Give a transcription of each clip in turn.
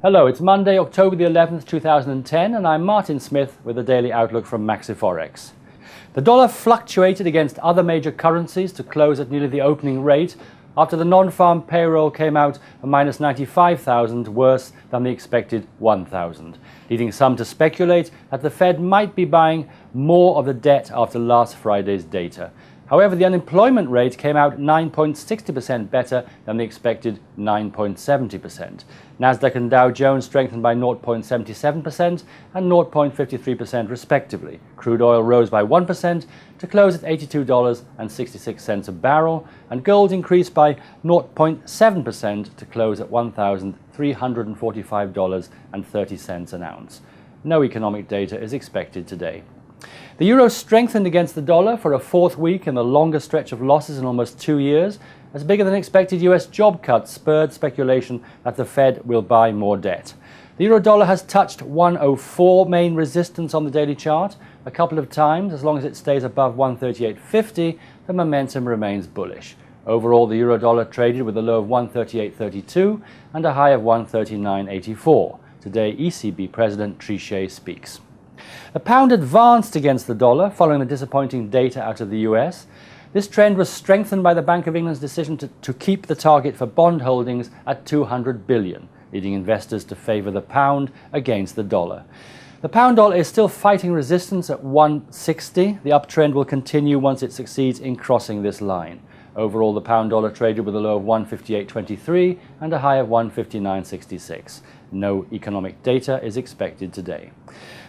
Hello, it's Monday, October the 11th, 2010, and I'm Martin Smith with the Daily Outlook from MaxiForex. The dollar fluctuated against other major currencies to close at nearly the opening rate after the non-farm payroll came out a minus 95,000, worse than the expected 1,000, leading some to speculate that the Fed might be buying more of the debt after last Friday's data. However, the unemployment rate came out 9.60% better than the expected 9.70%. Nasdaq and Dow Jones strengthened by 0.77% and 0.53% respectively. Crude oil rose by 1% to close at $82.66 a barrel, and gold increased by 0.7% to close at $1,345.30 an ounce. No economic data is expected today. The euro strengthened against the dollar for a fourth week in the longest stretch of losses in almost 2 years, as bigger than expected US job cuts spurred speculation that the Fed will buy more debt. The euro dollar has touched 104 main resistance on the daily chart a couple of times. As long as it stays above 138.50, the momentum remains bullish. Overall, the euro dollar traded with a low of 138.32 and a high of 139.84. Today, ECB President Trichet speaks. The pound advanced against the dollar following the disappointing data out of the US. This trend was strengthened by the Bank of England's decision to keep the target for bond holdings at $200 billion, leading investors to favour the pound against the dollar. The pound dollar is still fighting resistance at 160. The uptrend will continue once it succeeds in crossing this line. Overall, the pound dollar traded with a low of 158.23 and a high of 159.66. No economic data is expected today.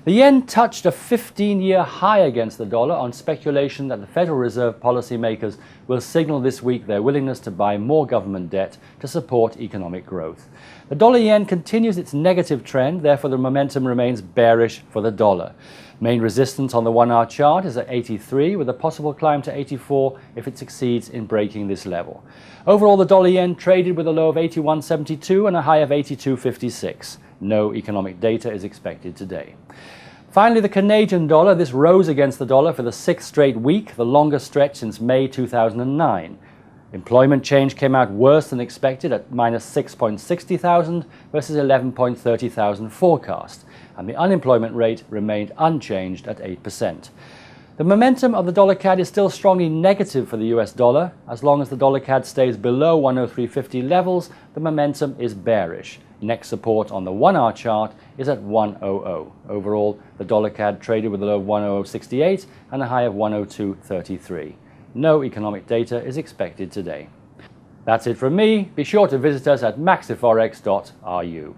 The yen touched a 15-year high against the dollar on speculation that the Federal Reserve policymakers will signal this week their willingness to buy more government debt to support economic growth. The dollar-yen continues its negative trend, therefore the momentum remains bearish for the dollar. Main resistance on the 1-hour chart is at 83, with a possible climb to 84 if it succeeds in breaking this level. Overall, the dollar-yen traded with a low of 81.72 and a high of 82.56. No economic data is expected today. Finally, the Canadian dollar. This rose against the dollar for the 6th straight week, the longest stretch since May 2009. Employment change came out worse than expected at minus 6.60,000 versus 11.30,000 forecast, and the unemployment rate remained unchanged at 8%. The momentum of the dollar CAD is still strongly negative for the US dollar. As long as the dollar CAD stays below 103.50 levels, the momentum is bearish. Next support on the 1-hour chart is at 100. Overall, the dollar CAD traded with a low of 100.68 and a high of 102.33. No economic data is expected today. That's it from me. Be sure to visit us at maxiforex.ru.